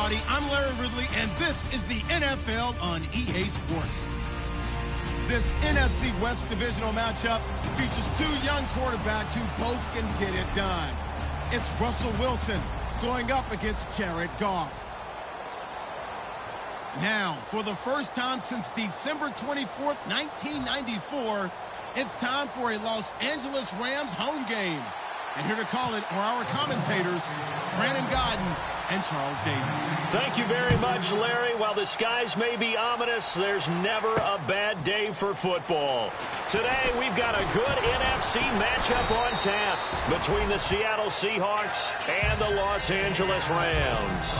everybody. I'm Larry Ridley, and this is the NFL on EA Sports. This NFC West divisional matchup features two young quarterbacks who both can get it done. It's Russell Wilson going up against Jared Goff. Now, for the first time since December 24th, 1994, it's time for a Los Angeles Rams home game. And here to call it are our commentators, Brandon Godden and Charles Davis. Thank you very much, Larry. While the skies may be ominous, there's never a bad day for football. Today, we've got a good NFC matchup on tap between the Seattle Seahawks and the Los Angeles Rams.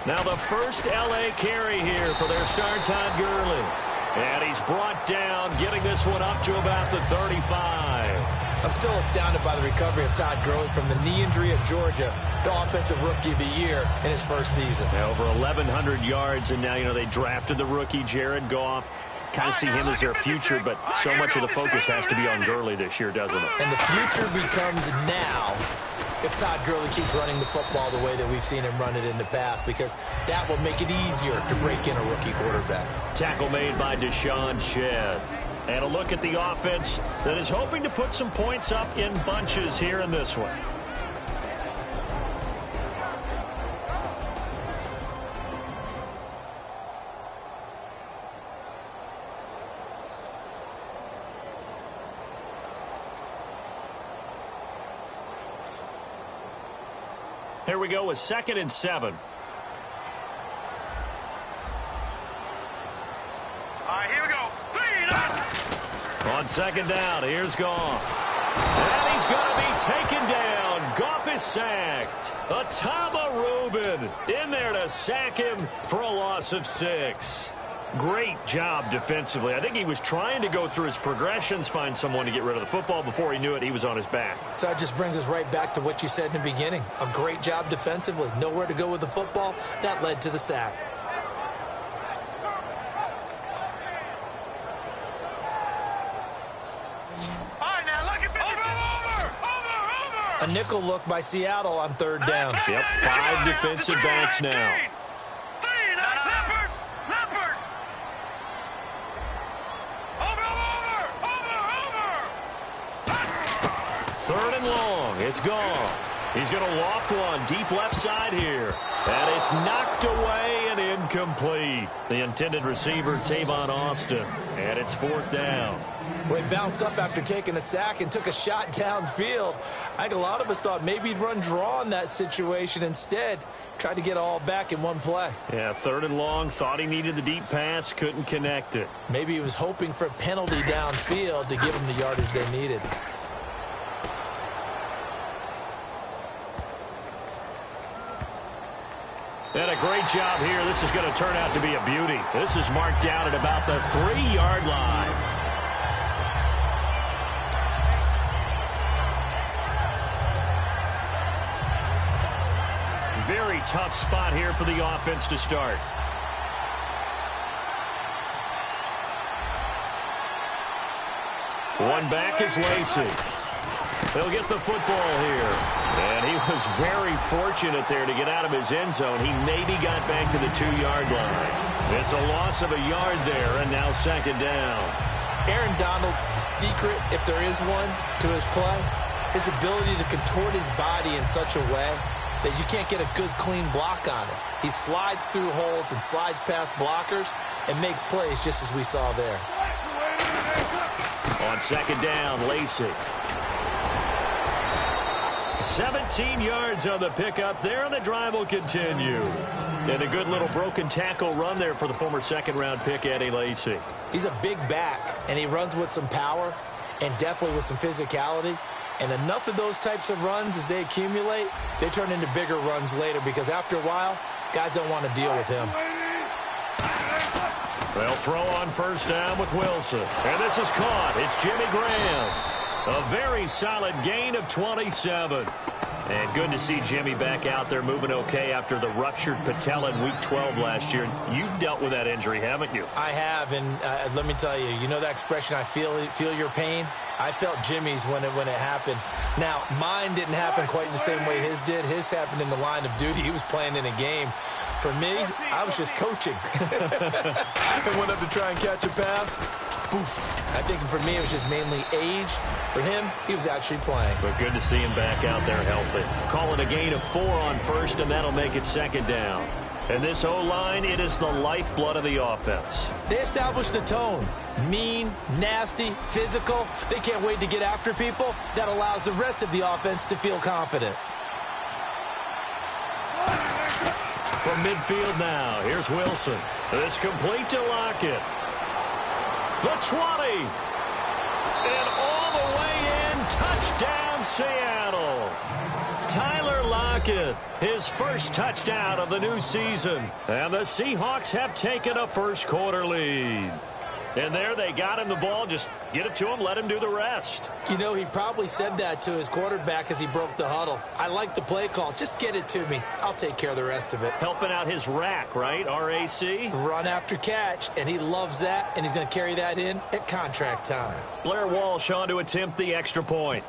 Now the first L.A. carry here for their star Todd Gurley. And he's brought down, getting this one up to about the 35. I'm still astounded by the recovery of Todd Gurley from the knee injury at Georgia, the offensive rookie of the year in his first season. Now over 1,100 yards, and now, they drafted the rookie Jared Goff. Kind of see him as their future, but so much of the focus has to be on Gurley this year, doesn't it? And the future becomes now if Todd Gurley keeps running the football the way that we've seen him run it in the past, because that will make it easier to break in a rookie quarterback. Tackle made by Deshaun Shedd. And a look at the offense that is hoping to put some points up in bunches here in this one. Here we go with 2nd and 7. All right, here we go. On 2nd down, here's Goff. And he's going to be taken down. Goff is sacked. Ataba Rubin in there to sack him for a loss of 6. Great job defensively. I think he was trying to go through his progressions, find someone to get rid of the football. Before he knew it, he was on his back. So that just brings us right back to what you said in the beginning. A great job defensively. Nowhere to go with the football. That led to the sack. A nickel look by Seattle on 3rd down. Yep, 5 defensive backs now. It's gone. He's going to loft one deep left side here. And it's knocked away and incomplete. The intended receiver, Tavon Austin. And it's 4th down. Well, he bounced up after taking a sack and took a shot downfield. I think a lot of us thought maybe he'd run draw in that situation. Instead, tried to get all back in one play. Yeah, 3rd and long. Thought he needed the deep pass. Couldn't connect it. Maybe he was hoping for a penalty downfield to give him the yardage they needed. And a great job here. This is going to turn out to be a beauty. This is marked down at about the 3-yard line. Very tough spot here for the offense to start. One back is Lacey. They'll get the football here. And he was very fortunate there to get out of his end zone. He maybe got back to the 2-yard line. It's a loss of a yard there, and now 2nd down. Aaron Donald's secret, if there is one, to his play, his ability to contort his body in such a way that you can't get a good, clean block on it. He slides through holes and slides past blockers and makes plays just as we saw there. On 2nd down, Lacey. 17 yards on the pickup there, and the drive will continue. And a good little broken tackle run there for the former 2nd-round pick, Eddie Lacy. He's a big back, and he runs with some power and definitely with some physicality. And enough of those types of runs, as they accumulate, they turn into bigger runs later, because after a while, guys don't want to deal with him. They'll throw on 1st down with Wilson. And this is caught. It's Jimmy Graham. A very solid gain of 27. And good to see Jimmy back out there moving okay after the ruptured patella in Week 12 last year. You've dealt with that injury, haven't you? I have, and let me tell you, you know that expression, I feel your pain? I felt Jimmy's when it happened. Now, mine didn't happen quite the same way his did. His happened in the line of duty. He was playing in a game. For me, I was just coaching. And went up to try and catch a pass. Poof. I think for me, it was just mainly age. For him, he was actually playing. But good to see him back out there healthy. Call it a gain of 4 on first, and that'll make it second down. And this O-line, it is the lifeblood of the offense. They established the tone. Mean, nasty, physical. They can't wait to get after people. That allows the rest of the offense to feel confident. From midfield now, here's Wilson. This complete to Lockett. The 20. And all the way in, touchdown Seattle. Tyler Lockett, his first touchdown of the new season. And the Seahawks have taken a first quarter lead. And there they got him the ball. Just get it to him, let him do the rest. You know, he probably said that to his quarterback as he broke the huddle. I like the play call. Just get it to me. I'll take care of the rest of it. Helping out his rack, right? R-A-C? Run after catch, and he loves that, and he's going to carry that in at contract time. Blair Walsh on to attempt the extra point.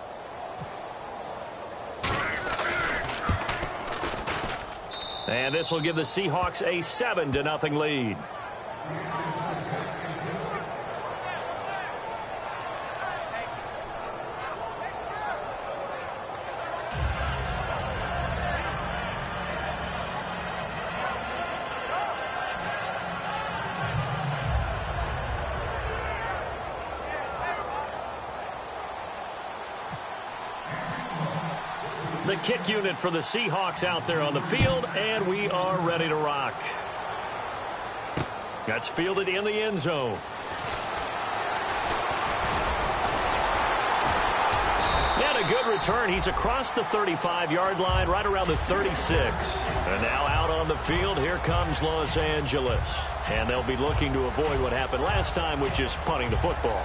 And this will give the Seahawks a 7-0 lead. The kick unit for the Seahawks out there on the field, and we are ready to rock. That's fielded in the end zone. And a good return. He's across the 35-yard line, right around the 36. And now out on the field, here comes Los Angeles. And they'll be looking to avoid what happened last time, which is punting the football.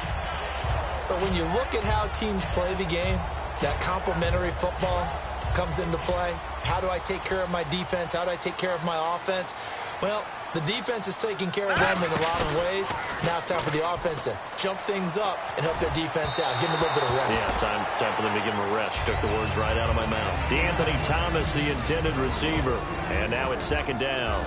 But when you look at how teams play the game, that complementary football comes into play. How do I take care of my defense? How do I take care of my offense? Well, the defense is taking care of them in a lot of ways. Now it's time for the offense to jump things up and help their defense out. Give them a little bit of rest. Yeah, it's time for them to give them a rest. You took the words right out of my mouth. DeAnthony Thomas, the intended receiver. And now it's second down.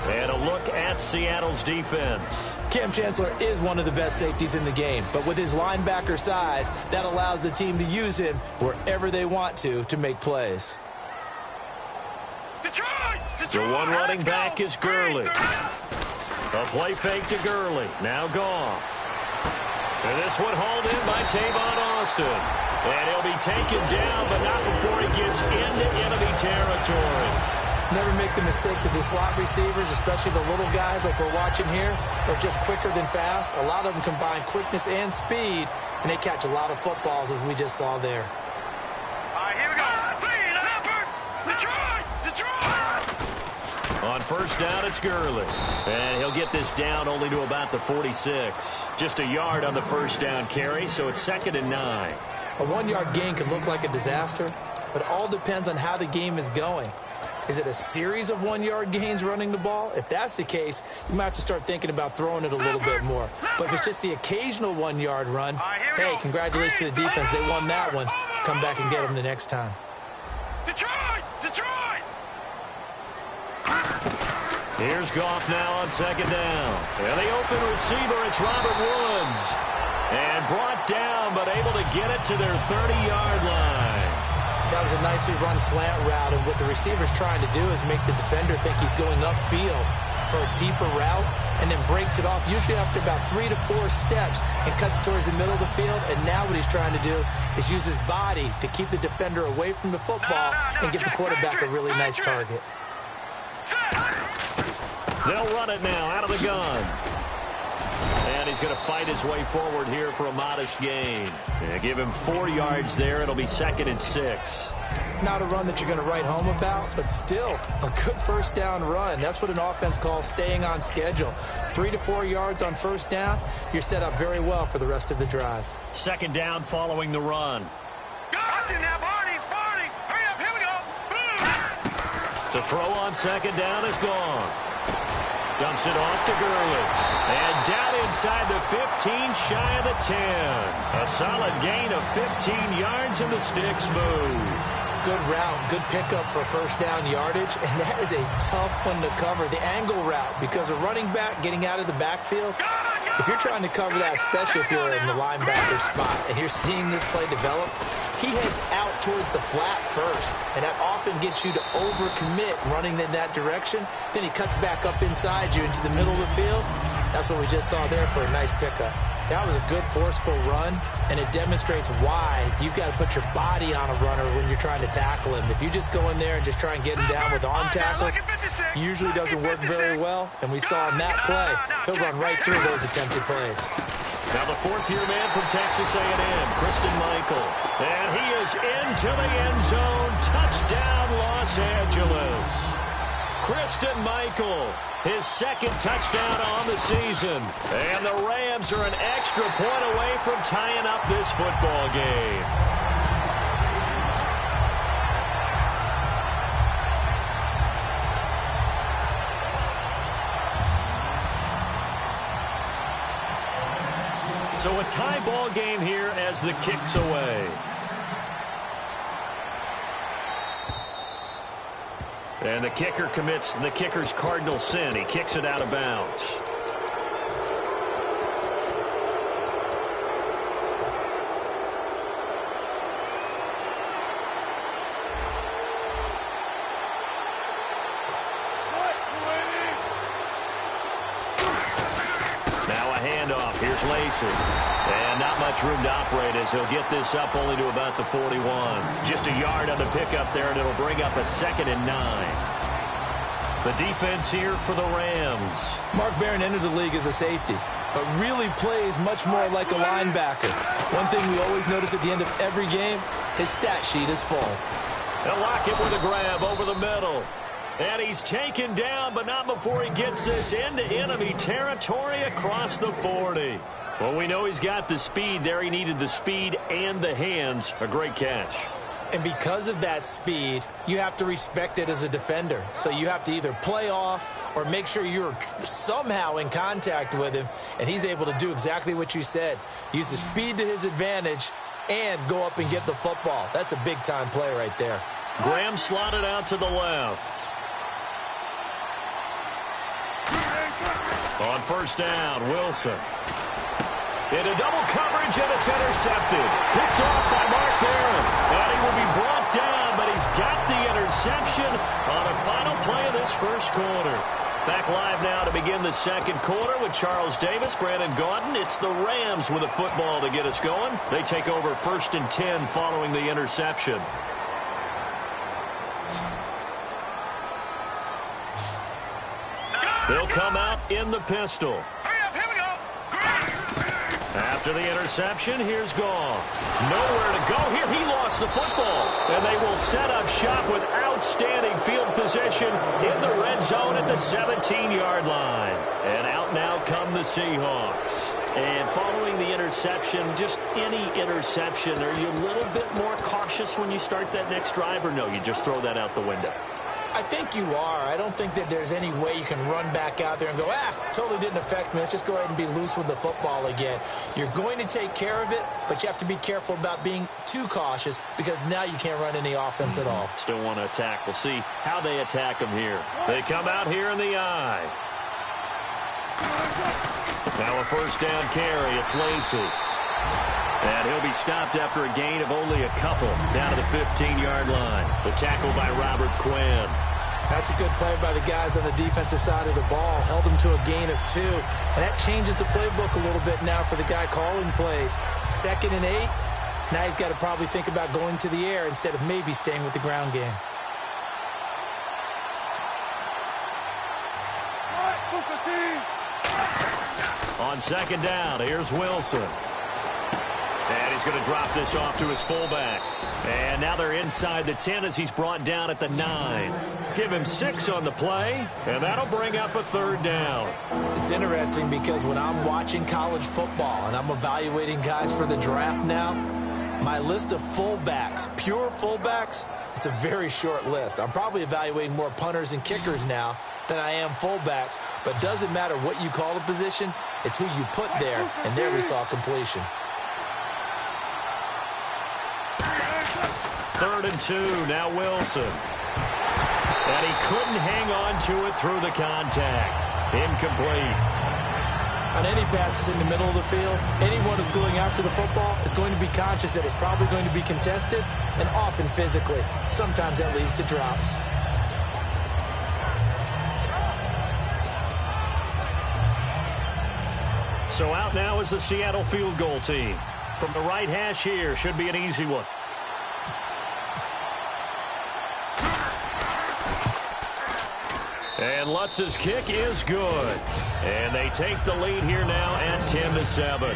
And a look at Seattle's defense. Cam Chancellor is one of the best safeties in the game, but with his linebacker size, that allows the team to use him wherever they want to make plays. The one running back is Gurley. A play fake to Gurley. Now Goff. And this one hauled in by Tavon Austin. And he'll be taken down, but not before he gets into enemy territory. Never make the mistake that the slot receivers, especially the little guys like we're watching here, are just quicker than fast. A lot of them combine quickness and speed, and they catch a lot of footballs, as we just saw there. All right, here we go. Detroit! On first down, it's Gurley. And he'll get this down only to about the 46. Just a yard on the first down carry, so it's 2nd and 9. A 1-yard gain can look like a disaster, but it all depends on how the game is going. Is it a series of 1-yard gains running the ball? If that's the case, you might have to start thinking about throwing it a little bit more. But if it's just the occasional 1-yard run, hey, congratulations to the defense. They won that one. Come back and get them the next time. Detroit! Detroit! Here's Goff now on second down. And the open receiver, it's Robert Woods. And brought down, but able to get it to their 30-yard line. That was a nicely run slant route, and what the receiver's trying to do is make the defender think he's going upfield for a deeper route, and then breaks it off, usually after about 3 to 4 steps, and cuts towards the middle of the field. And now what he's trying to do is use his body to keep the defender away from the football and give the quarterback a really nice target. They'll run it now out of the gun. And he's going to fight his way forward here for a modest gain. Yeah, give him 4 yards there. It'll be 2nd and 6. Not a run that you're going to write home about, but still a good first down run. That's what an offense calls staying on schedule. 3 to 4 yards on first down, you're set up very well for the rest of the drive. Second down following the run. Watch it now, Barney! Barney! To throw on second down is gone. Dumps it off to Gurley. And down inside the 15, shy of the 10. A solid gain of 15 yards, and the sticks move. Good route, good pickup for first down yardage, and that is a tough one to cover, the angle route, because a running back getting out of the backfield, if you're trying to cover that, especially if you're in the linebacker spot, and you're seeing this play develop, he heads out towards the flat first, and that often gets you to overcommit running in that direction. Then he cuts back up inside you into the middle of the field. That's what we just saw there for a nice pickup. That was a good, forceful run, and it demonstrates why you've got to put your body on a runner when you're trying to tackle him. If you just go in there and just try and get him down with arm tackles, usually doesn't work very well, and we saw in that play, he'll run right through those attempted plays. Now the fourth-year man from Texas A&M, Christine Michael. And he is into the end zone. Touchdown, Los Angeles. Christine Michael, his second touchdown on the season. And the Rams are an extra point away from tying up this football game. So a tie ball game here as the kick's away. And the kicker commits the kicker's cardinal sin. He kicks it out of bounds. Handoff. Here's Lacey. And not much room to operate as he'll get this up only to about the 41. Just a yard on the pickup there, and it'll bring up a 2nd and 9. The defense here for the Rams. Mark Barron entered the league as a safety, but really plays much more like a linebacker. One thing we always notice at the end of every game, his stat sheet is full. They'll lock it with a grab over the middle. And he's taken down, but not before he gets this into enemy territory across the 40. Well, we know he's got the speed there. He needed the speed and the hands. A great catch. And because of that speed, you have to respect it as a defender. So you have to either play off or make sure you're somehow in contact with him. And he's able to do exactly what you said. Use the speed to his advantage and go up and get the football. That's a big-time play right there. Graham slotted out to the left. On first down, Wilson. Into double coverage, and it's intercepted. Picked off by Mark Barron. And he will be brought down, but he's got the interception on a final play of this first quarter. Back live now to begin the second quarter with Charles Davis, Brandon Gaudin. It's the Rams with a football to get us going. They take over 1st and 10 following the interception. They'll come out in the pistol. Hurry up, here we go. After the interception, here's Goff. Nowhere to go here. He lost the football. And they will set up shop with outstanding field position in the red zone at the 17-yard line. And out now come the Seahawks. And following the interception, just any interception, are you a little bit more cautious when you start that next drive, or no, you just throw that out the window? I think you are. I don't think that there's any way you can run back out there and go, totally didn't affect me. Let's just go ahead and be loose with the football again. You're going to take care of it, but you have to be careful about being too cautious because now you can't run any offense at all. Still want to attack. We'll see how they attack them here. They come out here in the eye. Now a first down carry. It's Lacey. And he'll be stopped after a gain of only a couple down to the 15-yard line. The tackle by Robert Quinn. That's a good play by the guys on the defensive side of the ball. Held them to a gain of 2. And that changes the playbook a little bit now for the guy calling plays. 2nd and 8. Now he's got to probably think about going to the air instead of maybe staying with the ground game. On second down, here's Wilson. And he's going to drop this off to his fullback. And now they're inside the 10 as he's brought down at the 9. Give him 6 on the play, and that'll bring up a 3rd down. It's interesting because when I'm watching college football and I'm evaluating guys for the draft now, My list of fullbacks, pure fullbacks, it's a very short list. I'm probably evaluating more punters and kickers now than I am fullbacks, but it doesn't matter what you call the position, it's who you put there, and there we saw completion. 3rd and 2, now Wilson. And he couldn't hang on to it through the contact. Incomplete. On any passes in the middle of the field, anyone who's going after the football is going to be conscious that it's probably going to be contested, and often physically. Sometimes that leads to drops. So out now is the Seattle field goal team. From the right hash here, should be an easy one. And Lutz's kick is good. And they take the lead here now at 10-7.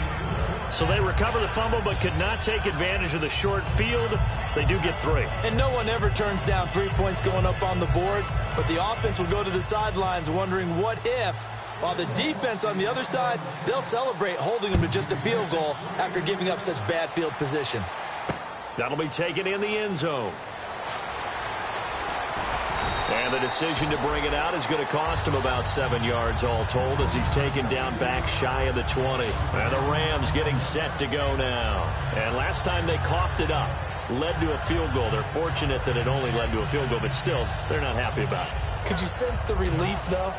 So they recover the fumble but could not take advantage of the short field. They do get 3. And no one ever turns down 3 points going up on the board, but the offense will go to the sidelines wondering what if, while the defense on the other side, they'll celebrate holding them to just a field goal after giving up such bad field position. That'll be taken in the end zone. And the decision to bring it out is going to cost him about 7 yards all told as he's taken down back shy of the 20. And the Rams getting set to go now. And last time they coughed it up, led to a field goal. They're fortunate that it only led to a field goal, but still, they're not happy about it. Could you sense the relief, though,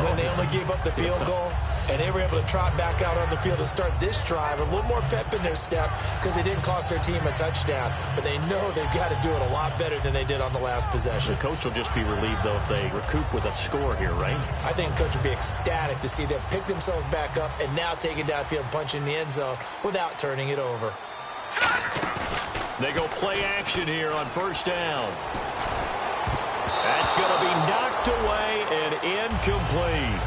when they only gave up the field goal? And they were able to trot back out on the field and start this drive. A little more pep in their step because they didn't cost their team a touchdown. But they know they've got to do it a lot better than they did on the last possession. The coach will just be relieved, though, if they recoup with a score here, right? I think the coach will be ecstatic to see them pick themselves back up and now take it downfield and punch in the end zone without turning it over. They go play action here on 1st down. That's going to be knocked away and incomplete.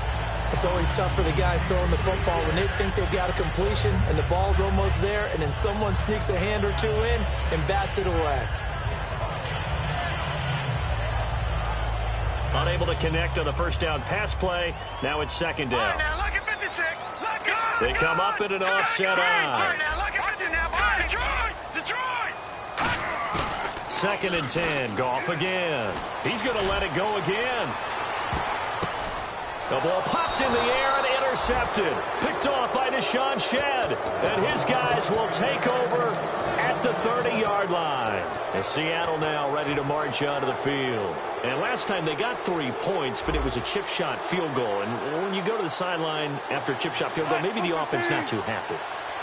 It's always tough for the guys throwing the football when they think they've got a completion and the ball's almost there, and then someone sneaks a hand or two in and bats it away. Unable to connect on the 1st down pass play. Now it's 2nd down. All right, now, look at 56. They come up in an offset eye. All right, now, look at now. Detroit! 2nd and 10. Goff again. He's going to let it go again. The ball popped in the air and intercepted. Picked off by Deshaun Shedd. And his guys will take over at the 30-yard line. And Seattle now ready to march onto the field. And last time they got 3 points, but it was a chip shot field goal. And when you go to the sideline after a chip shot field goal, maybe the offense not too happy.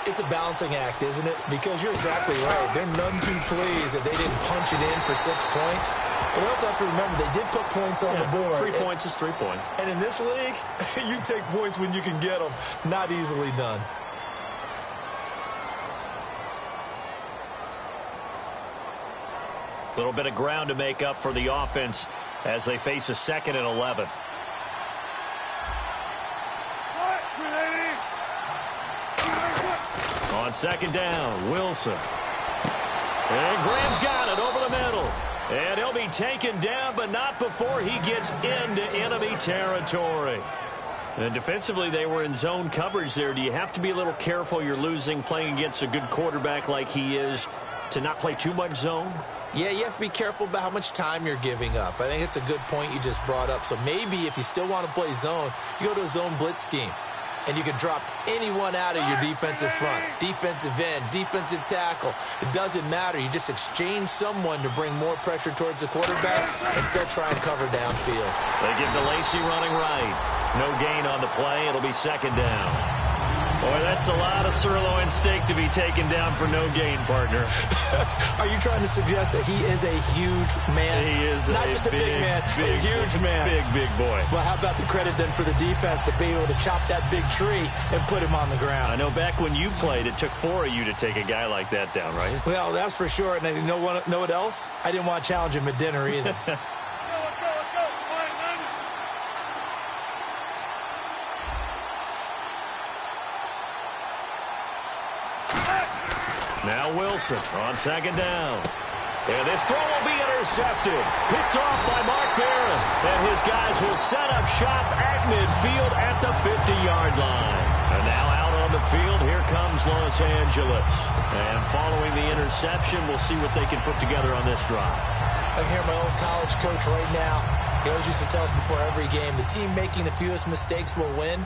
It's a balancing act, isn't it? Because you're exactly right. They're none too pleased that they didn't punch it in for 6 points. But we also have to remember they did put points on the board. 3 points is 3 points. And in this league, you take points when you can get them. Not easily done. A little bit of ground to make up for the offense as they face a 2nd and 11. On 2nd down, Wilson. And Graham's got it over the middle. And he'll be taken down, but not before he gets into enemy territory. And defensively, they were in zone coverage there. Do you have to be a little careful? You're losing, playing against a good quarterback like he is, to not play too much zone? Yeah, you have to be careful about how much time you're giving up. I think it's a good point you just brought up. So maybe if you still want to play zone, you go to a zone blitz scheme. And you can drop anyone out of your defensive front. Defensive end, defensive tackle. It doesn't matter. You just exchange someone to bring more pressure towards the quarterback and still try and cover downfield. They give to Lacy running right. No gain on the play. It'll be 2nd down. Boy, that's a lot of sirloin steak to be taken down for no gain, partner. Are you trying to suggest that he is a huge man? He is not just a big man, a huge man. Big boy. Well, how about the credit then for the defense to be able to chop that big tree and put him on the ground? I know back when you played, it took 4 of you to take a guy like that down, right? Well, that's for sure. And you know what else? I didn't want to challenge him at dinner either. Now Wilson on 2nd down. And this throw will be intercepted. Picked off by Mark Barron. And his guys will set up shop at midfield at the 50-yard line. And now out on the field, here comes Los Angeles. And following the interception, we'll see what they can put together on this drive. I hear my old college coach right now. He always used to tell us before every game, the team making the fewest mistakes will win.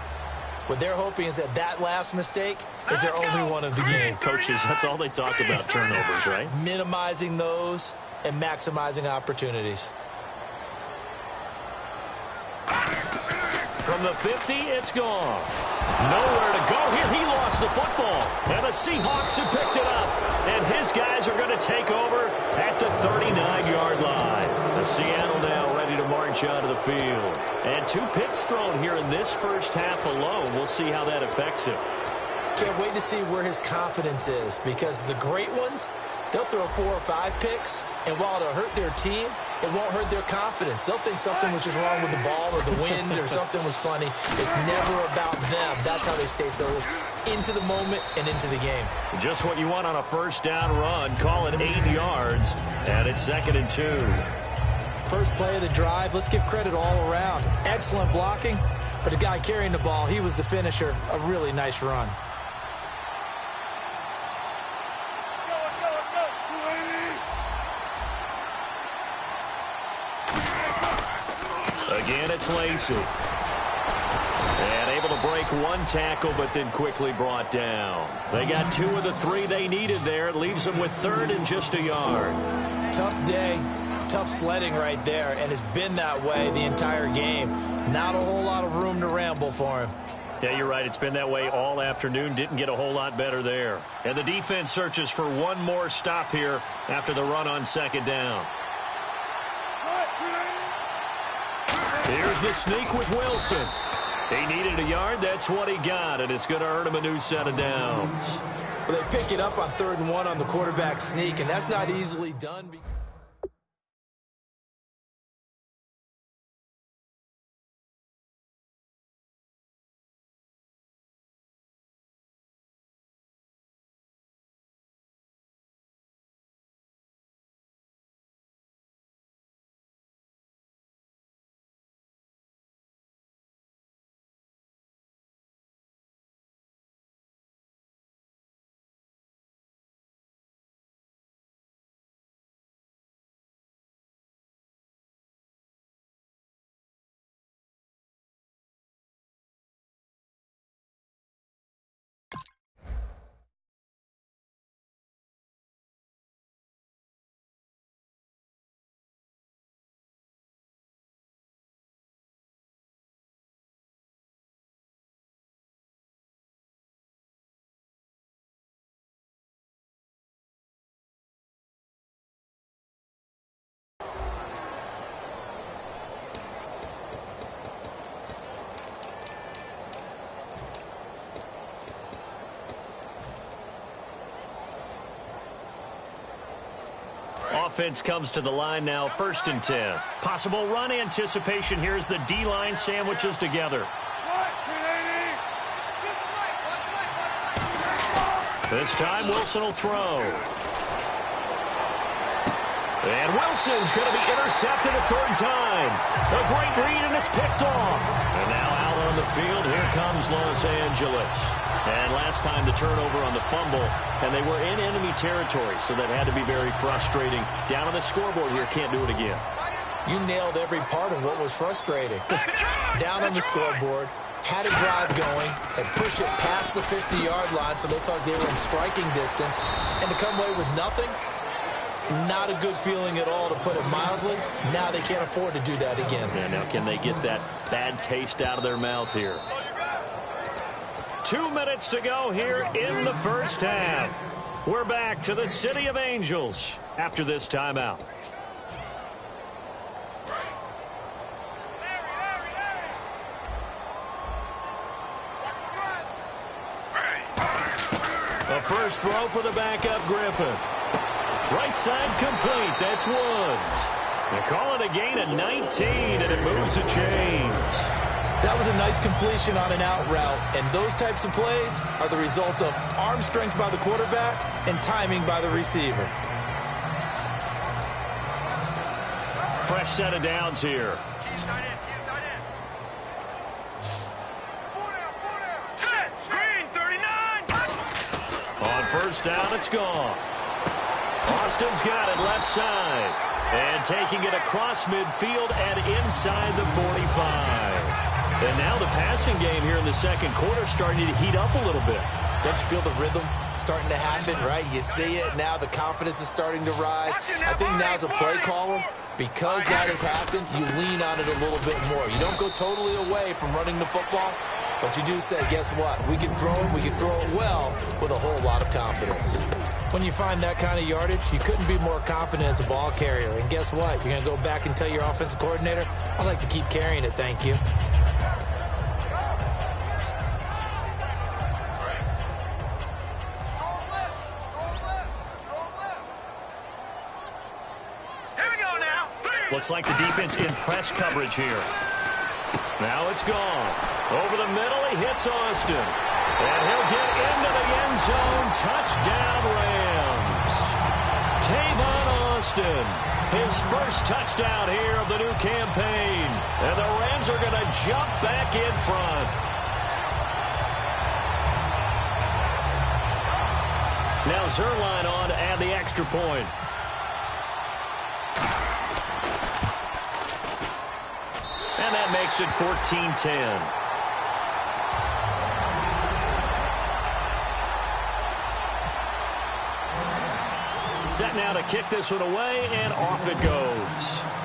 What they're hoping is that last mistake is their only one of the game. Coaches, that's all they talk about, turnovers, right? Minimizing those and maximizing opportunities. From the 50, it's gone. Nowhere to go here. He lost the football. And the Seahawks have picked it up. And his guys are going to take over at the 39-yard line. The Seattle now ready to march onto the field. And 2 picks thrown here in this first half alone. We'll see how that affects him. Can't wait to see where his confidence is, because the great ones, they'll throw 4 or 5 picks, and while it'll hurt their team, it won't hurt their confidence. They'll think something was just wrong with the ball or the wind or something was funny. It's never about them. That's how they stay so into the moment and into the game. Just what you want on a first down run. Call it 8 yards, and it's 2nd and 2. First play of the drive, let's give credit all around. Excellent blocking, but the guy carrying the ball, he was the finisher. A really nice run. Again, it's Lacy. And able to break 1 tackle, but then quickly brought down. They got 2 of the 3 they needed there. It leaves them with 3rd and just a yard. Tough day, tough sledding right there, and it's been that way the entire game. Not a whole lot of room to ramble for him. Yeah, you're right. It's been that way all afternoon. Didn't get a whole lot better there. And the defense searches for one more stop here after the run on 2nd down. Here's the sneak with Wilson. He needed a yard. That's what he got, and it's going to earn him a new set of downs. Well, they pick it up on 3rd and 1 on the quarterback sneak, and that's not easily done. Offense comes to the line now, 1st and 10. Possible run anticipation here as the D-line sandwiches together. This time Wilson will throw. And Wilson's going to be intercepted a 3rd time. A great read, and it's picked off. And now out on the field, here comes Los Angeles. And last time the turnover on the fumble, and they were in enemy territory, so that had to be very frustrating. Down on the scoreboard here, can't do it again. You nailed every part of what was frustrating. Down on the scoreboard, had a drive going, and pushed it past the 50-yard line, so they thought they were in striking distance, and to come away with nothing, not a good feeling at all, to put it mildly. Now they can't afford to do that again. Yeah, now can they get that bad taste out of their mouth here? 2 minutes to go here in the first half. We're back to the City of Angels after this timeout. A first throw for the backup Griffin. Right side complete. That's Woods. They call it a gain of 19, and it moves the chains. That was a nice completion on an out route, and those types of plays are the result of arm strength by the quarterback and timing by the receiver. Fresh set of downs here. Green, 39. On first down, it's gone. Austin's got it left side. And taking it across midfield and inside the 45. And now the passing game here in the second quarter starting to heat up a little bit. Don't you feel the rhythm starting to happen, right? You see it. Now the confidence is starting to rise. I think now as a play caller, because that has happened, you lean on it a little bit more. You don't go totally away from running the football, but you do say, guess what? We can throw it. We can throw it well with a whole lot of confidence. When you find that kind of yardage, you couldn't be more confident as a ball carrier. And guess what? You're going to go back and tell your offensive coordinator, I'd like to keep carrying it, thank you. Looks like the defense in press coverage here. Now it's gone. Over the middle, he hits Austin. And he'll get into the end zone. Touchdown, Rams. Tavon Austin, his first touchdown here of the new campaign. And the Rams are going to jump back in front. Now Zerline on to add the extra point. And that makes it 14-10. Set now to kick this one away, and off it goes.